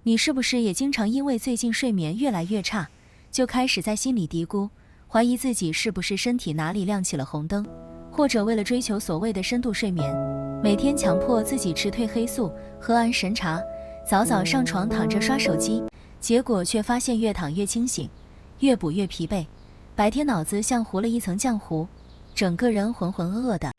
你是不是也经常因为最近睡眠越来越差，就开始在心里嘀咕，怀疑自己是不是身体哪里亮起了红灯，或者为了追求所谓的深度睡眠，每天强迫自己吃褪黑素、喝安神茶，早早上床躺着刷手机，结果却发现越躺越清醒，越补越疲惫，白天脑子像糊了一层浆糊，整个人浑浑噩噩的。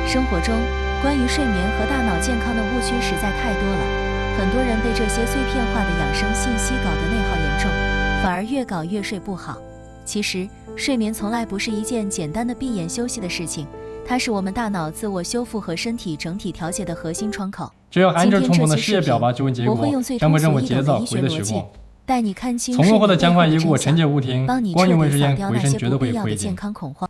生活中关于睡眠和大脑健康的误区实在太多了，很多人被这些碎片化的养生信息搞得内耗严重，反而越搞越睡不好。其实睡眠从来不是一件简单的闭眼休息的事情，它是我们大脑自我修复和身体整体调节的核心窗口。只要按照充分的事业表把就问结果，将不任务节奏回的时光。带你看清从幕后的讲话一过，陈洁无听，帮你彻底扫掉那些不必要的健康恐慌。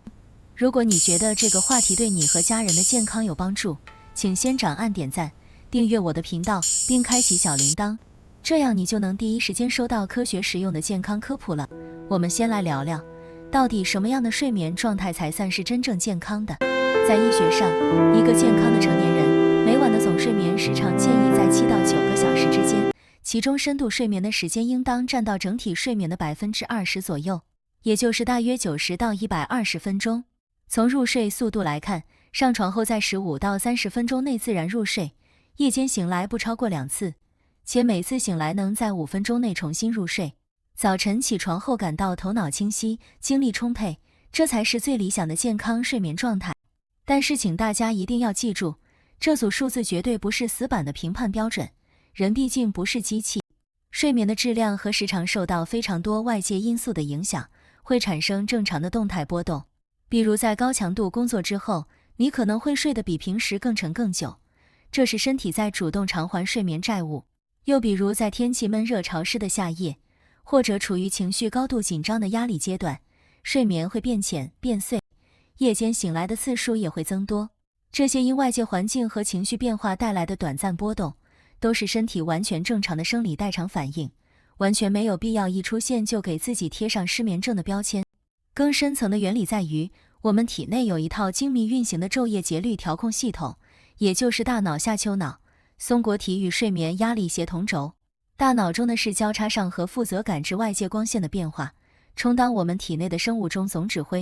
如果你觉得这个话题对你和家人的健康有帮助，请先长按点赞，订阅我的频道，并开启小铃铛，这样你就能第一时间收到科学实用的健康科普了。我们先来聊聊，到底什么样的睡眠状态才算是真正健康的？在医学上，一个健康的成年人每晚的总睡眠时长建议在7到9个小时之间，其中深度睡眠的时间应当占到整体睡眠的20%左右，也就是大约90到120分钟。从入睡速度来看，上床后在15到30分钟内自然入睡，夜间醒来不超过2次，且每次醒来能在5分钟内重新入睡。早晨起床后感到头脑清晰，精力充沛，这才是最理想的健康睡眠状态。但是请大家一定要记住，这组数字绝对不是死板的评判标准，人毕竟不是机器，睡眠的质量和时长受到非常多外界因素的影响，会产生正常的动态波动。比如在高强度工作之后，你可能会睡得比平时更沉更久，这是身体在主动偿还睡眠债务。又比如在天气闷热潮湿的夏夜，或者处于情绪高度紧张的压力阶段，睡眠会变浅变碎，夜间醒来的次数也会增多。这些因外界环境和情绪变化带来的短暂波动，都是身体完全正常的生理代偿反应，完全没有必要一出现就给自己贴上失眠症的标签。更深层的原理在于，我们体内有一套精密运行的昼夜节律调控系统，也就是大脑下丘脑、松果体与睡眠压力协同轴。大脑中的视交叉上核负责感知外界光线的变化，充当我们体内的生物钟总指挥。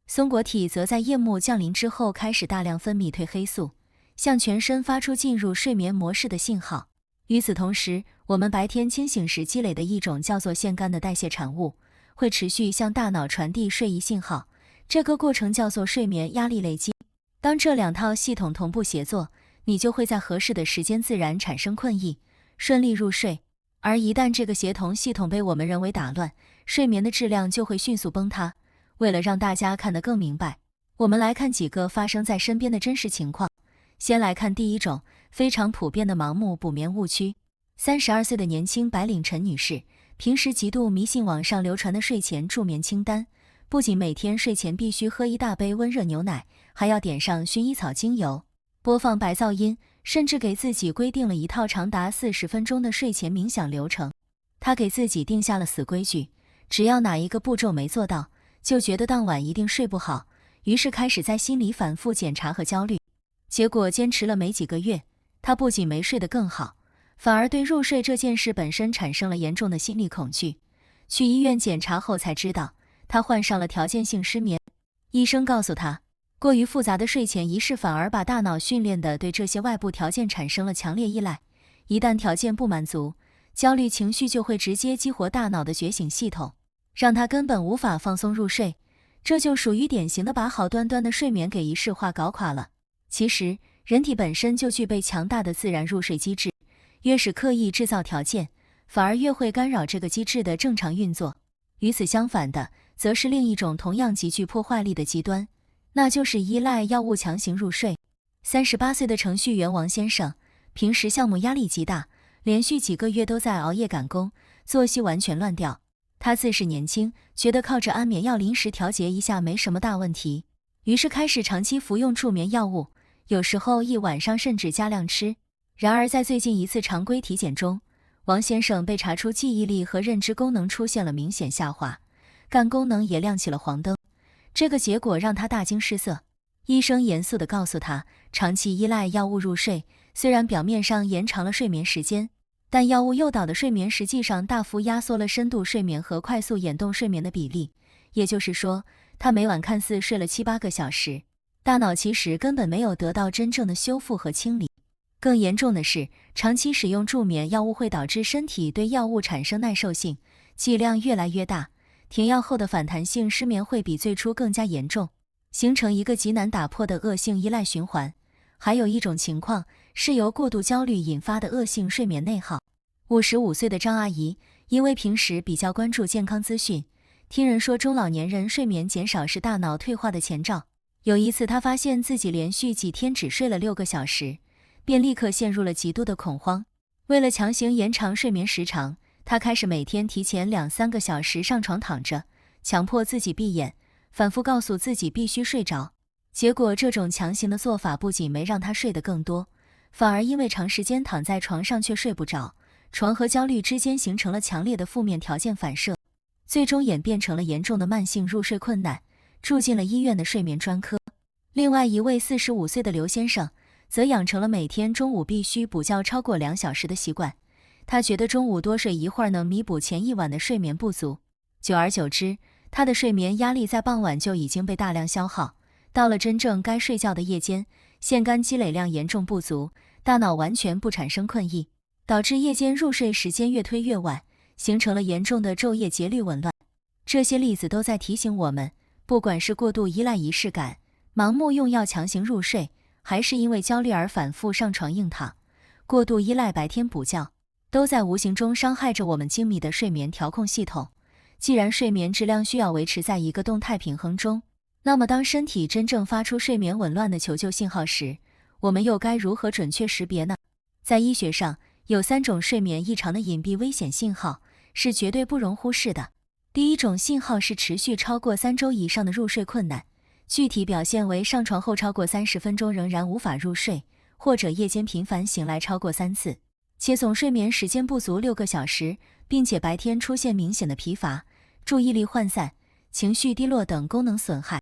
松果体则在夜幕降临之后开始大量分泌褪黑素，向全身发出进入睡眠模式的信号。与此同时，我们白天清醒时积累的一种叫做腺苷的代谢产物，会持续向大脑传递睡意信号，这个过程叫做睡眠压力累积。当这两套系统同步协作，你就会在合适的时间自然产生困意，顺利入睡。而一旦这个协同系统被我们人为打乱，睡眠的质量就会迅速崩塌。为了让大家看得更明白，我们来看几个发生在身边的真实情况。先来看第一种非常普遍的盲目补眠误区。32岁的年轻白领陈女士，平时极度迷信网上流传的睡前助眠清单，不仅每天睡前必须喝1大杯温热牛奶，还要点上薰衣草精油，播放白噪音，甚至给自己规定了一套长达40分钟的睡前冥想流程。她给自己定下了死规矩，只要哪一个步骤没做到，就觉得当晚一定睡不好，于是开始在心里反复检查和焦虑。结果坚持了没几个月，她不仅没睡得更好，反而对入睡这件事本身产生了严重的心理恐惧。去医院检查后才知道，她患上了条件性失眠。医生告诉她，过于复杂的睡前仪式反而把大脑训练的对这些外部条件产生了强烈依赖，一旦条件不满足，焦虑情绪就会直接激活大脑的觉醒系统，让她根本无法放松入睡。这就属于典型的把好端端的睡眠给仪式化搞垮了。其实人体本身就具备强大的自然入睡机制，越是刻意制造条件，反而越会干扰这个机制的正常运作。与此相反的，则是另一种同样极具破坏力的极端，那就是依赖药物强行入睡。38岁的程序员王先生，平时项目压力极大，连续几个月都在熬夜赶工，作息完全乱掉。他自是年轻，觉得靠着安眠药临时调节一下没什么大问题，于是开始长期服用助眠药物，有时候一晚上甚至加量吃。然而在最近一次常规体检中，王先生被查出记忆力和认知功能出现了明显下滑，肝功能也亮起了黄灯。这个结果让他大惊失色。医生严肃地告诉他，长期依赖药物入睡，虽然表面上延长了睡眠时间，但药物诱导的睡眠实际上大幅压缩了深度睡眠和快速眼动睡眠的比例，也就是说，他每晚看似睡了7-8个小时，大脑其实根本没有得到真正的修复和清理。更严重的是，长期使用助眠药物会导致身体对药物产生耐受性，剂量越来越大，停药后的反弹性失眠会比最初更加严重，形成一个极难打破的恶性依赖循环。还有一种情况是由过度焦虑引发的恶性睡眠内耗。55岁的张阿姨因为平时比较关注健康资讯，听人说中老年人睡眠减少是大脑退化的前兆。有一次她发现自己连续几天只睡了6个小时，便立刻陷入了极度的恐慌。为了强行延长睡眠时长，她开始每天提前2-3个小时上床躺着，强迫自己闭眼，反复告诉自己必须睡着。结果这种强行的做法不仅没让她睡得更多，反而因为长时间躺在床上却睡不着，床和焦虑之间形成了强烈的负面条件反射，最终演变成了严重的慢性入睡困难，住进了医院的睡眠专科。另外一位45岁的刘先生则养成了每天中午必须补觉超过2小时的习惯，他觉得中午多睡一会儿能弥补前一晚的睡眠不足，久而久之，他的睡眠压力在傍晚就已经被大量消耗，到了真正该睡觉的夜间，腺苷积累量严重不足，大脑完全不产生困意，导致夜间入睡时间越推越晚，形成了严重的昼夜节律紊乱。这些例子都在提醒我们，不管是过度依赖仪式感，盲目用药强行入睡，还是因为焦虑而反复上床硬躺，过度依赖白天补觉，都在无形中伤害着我们精密的睡眠调控系统。既然睡眠质量需要维持在一个动态平衡中，那么当身体真正发出睡眠紊乱的求救信号时，我们又该如何准确识别呢？在医学上，有3种睡眠异常的隐蔽危险信号，是绝对不容忽视的。第一种信号是持续超过3周以上的入睡困难，具体表现为上床后超过30分钟仍然无法入睡，或者夜间频繁醒来超过3次，且总睡眠时间不足6个小时，并且白天出现明显的疲乏、注意力涣散、情绪低落等功能损害。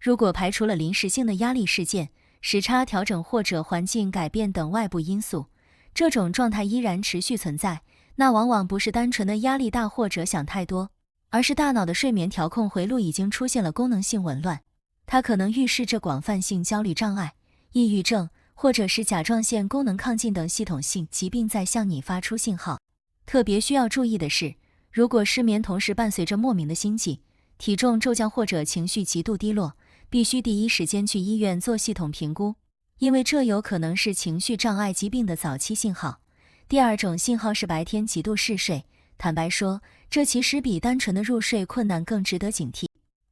如果排除了临时性的压力事件、时差调整或者环境改变等外部因素，这种状态依然持续存在，那往往不是单纯的压力大或者想太多，而是大脑的睡眠调控回路已经出现了功能性紊乱。它可能预示着广泛性焦虑障碍、抑郁症，或者是甲状腺功能亢进等系统性疾病在向你发出信号。特别需要注意的是，如果失眠同时伴随着莫名的心悸、体重骤降或者情绪极度低落，必须第一时间去医院做系统评估，因为这有可能是情绪障碍疾病的早期信号。第二种信号是白天极度嗜睡，坦白说，这其实比单纯的入睡困难更值得警惕。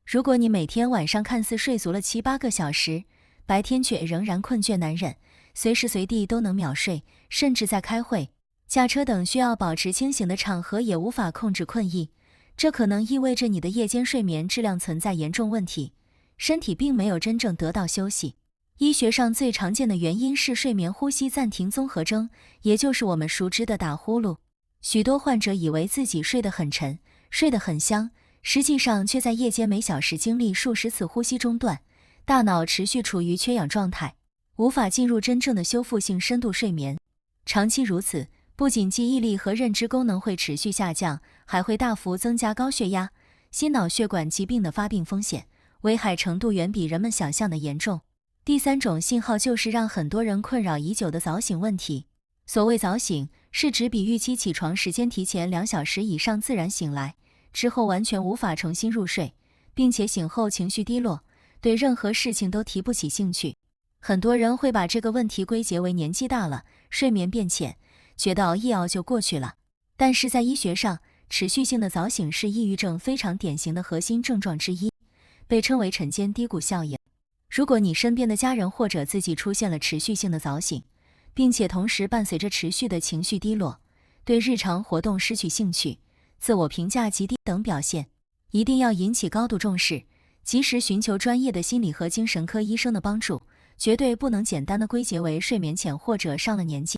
如果你每天晚上看似睡足了7-8个小时，白天却仍然困倦难忍，随时随地都能秒睡，甚至在开会、驾车等需要保持清醒的场合也无法控制困意，这可能意味着你的夜间睡眠质量存在严重问题，身体并没有真正得到休息。医学上最常见的原因是睡眠呼吸暂停综合征，也就是我们熟知的打呼噜。许多患者以为自己睡得很沉，睡得很香，实际上却在夜间每小时经历数十次呼吸中断，大脑持续处于缺氧状态，无法进入真正的修复性深度睡眠。长期如此，不仅记忆力和认知功能会持续下降，还会大幅增加高血压、心脑血管疾病的发病风险，危害程度远比人们想象的严重。第三种信号就是让很多人困扰已久的早醒问题。所谓早醒，是指比预期起床时间提前2小时以上自然醒来，之后完全无法重新入睡，并且醒后情绪低落，对任何事情都提不起兴趣。很多人会把这个问题归结为年纪大了，睡眠变浅，觉得熬一熬就过去了。但是在医学上，持续性的早醒是抑郁症非常典型的核心症状之一，被称为晨间低谷效应。如果你身边的家人或者自己出现了持续性的早醒，并且同时伴随着持续的情绪低落，对日常活动失去兴趣，自我评价极低等表现，一定要引起高度重视，及时寻求专业的心理和精神科医生的帮助，绝对不能简单的归结为睡眠浅或者上了年纪。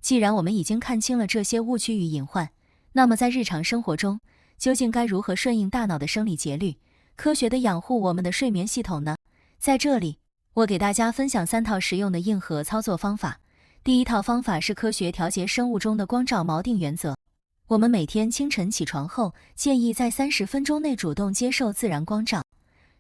既然我们已经看清了这些误区与隐患，那么在日常生活中，究竟该如何顺应大脑的生理节律，科学地养护我们的睡眠系统呢？在这里，我给大家分享3套实用的硬核操作方法，第一套方法是科学调节生物钟的光照锚定原则。我们每天清晨起床后，建议在30分钟内主动接受自然光照，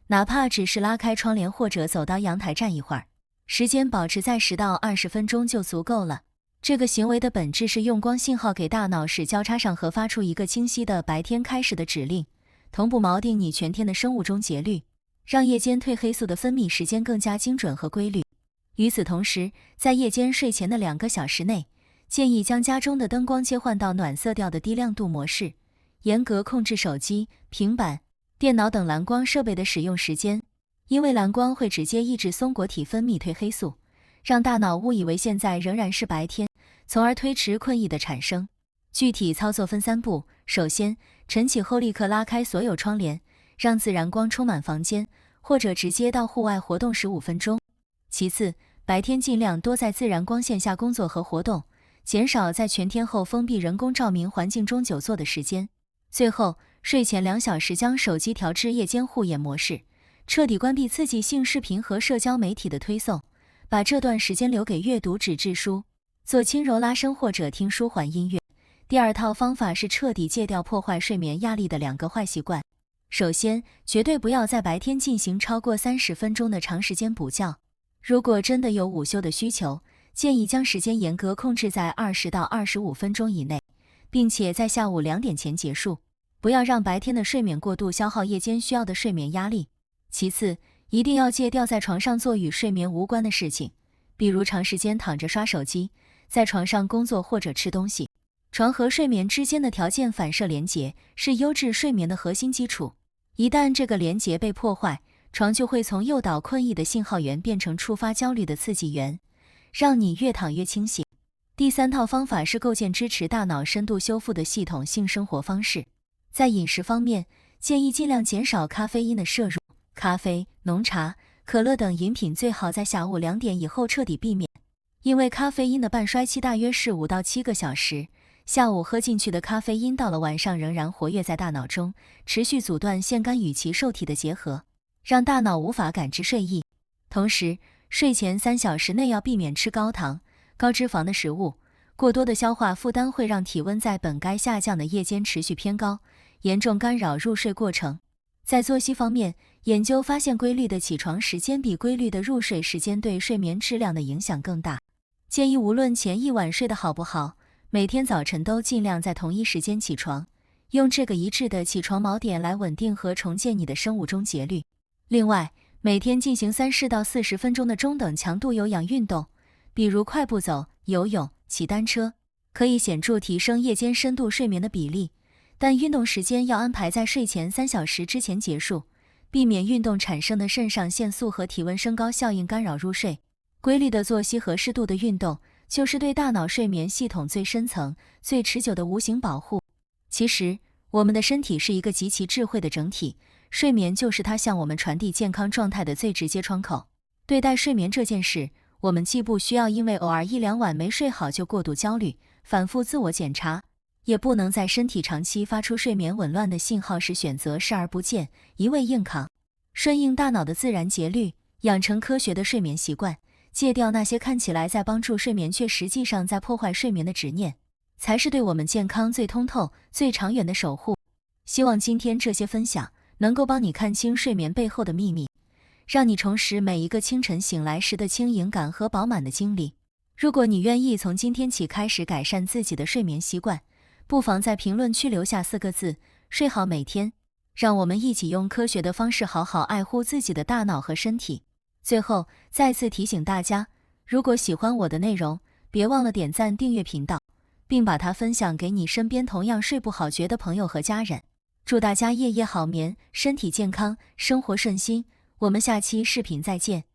哪怕只是拉开窗帘或者走到阳台站一会儿，时间保持在10到20分钟就足够了。这个行为的本质是用光信号给大脑使交叉上核发出一个清晰的白天开始的指令，同步锚定你全天的生物钟节律，让夜间褪黑素的分泌时间更加精准和规律。与此同时，在夜间睡前的2个小时内，建议将家中的灯光切换到暖色调的低亮度模式，严格控制手机、平板、电脑等蓝光设备的使用时间，因为蓝光会直接抑制松果体分泌褪黑素，让大脑误以为现在仍然是白天，从而推迟困意的产生。具体操作分3步：首先，晨起后立刻拉开所有窗帘，让自然光充满房间，或者直接到户外活动15分钟。其次，白天尽量多在自然光线下工作和活动，减少在全天候封闭人工照明环境中久坐的时间。最后，睡前2小时将手机调至夜间护眼模式，彻底关闭刺激性视频和社交媒体的推送，把这段时间留给阅读纸质书，做轻柔拉伸或者听舒缓音乐。第二套方法是彻底戒掉破坏睡眠压力的2个坏习惯。首先，绝对不要在白天进行超过30分钟的长时间补觉。如果真的有午休的需求，建议将时间严格控制在20到25分钟以内，并且在下午2点前结束，不要让白天的睡眠过度消耗夜间需要的睡眠压力。其次，一定要戒掉在床上做与睡眠无关的事情，比如长时间躺着刷手机，在床上工作或者吃东西。床和睡眠之间的条件反射连结是优质睡眠的核心基础，一旦这个连结被破坏，床就会从诱导困意的信号源变成触发焦虑的刺激源，让你越躺越清醒。第3套方法是构建支持大脑深度修复的系统性生活方式。在饮食方面，建议尽量减少咖啡因的摄入，咖啡、浓茶、可乐等饮品最好在下午2点以后彻底避免，因为咖啡因的半衰期大约是5到7个小时，下午喝进去的咖啡因到了晚上仍然活跃在大脑中，持续阻断腺苷与其受体的结合，让大脑无法感知睡意。同时，睡前3小时内要避免吃高糖、高脂肪的食物，过多的消化负担会让体温在本该下降的夜间持续偏高，严重干扰入睡过程。在作息方面，研究发现规律的起床时间比规律的入睡时间对睡眠质量的影响更大。建议无论前一晚睡得好不好，每天早晨都尽量在同一时间起床，用这个一致的起床锚点来稳定和重建你的生物钟节律。另外，每天进行30到40分钟的中等强度有氧运动，比如快步走、游泳、骑单车，可以显著提升夜间深度睡眠的比例，但运动时间要安排在睡前3小时之前结束，避免运动产生的肾上腺素和体温升高效应干扰入睡。规律的作息和适度的运动，就是对大脑睡眠系统最深层、最持久的无形保护。其实，我们的身体是一个极其智慧的整体，睡眠就是它向我们传递健康状态的最直接窗口。对待睡眠这件事，我们既不需要因为偶尔1-2晚没睡好就过度焦虑，反复自我检查，也不能在身体长期发出睡眠紊乱的信号时选择视而不见，一味硬扛。顺应大脑的自然节律，养成科学的睡眠习惯，戒掉那些看起来在帮助睡眠却实际上在破坏睡眠的执念，才是对我们健康最通透、最长远的守护。希望今天这些分享能够帮你看清睡眠背后的秘密，让你重拾每一个清晨醒来时的轻盈感和饱满的精力。如果你愿意从今天起开始改善自己的睡眠习惯，不妨在评论区留下4个字：睡好每天。让我们一起用科学的方式好好爱护自己的大脑和身体。最后，再次提醒大家，如果喜欢我的内容，别忘了点赞订阅频道，并把它分享给你身边同样睡不好觉的朋友和家人。祝大家夜夜好眠，身体健康，生活顺心。我们下期视频再见。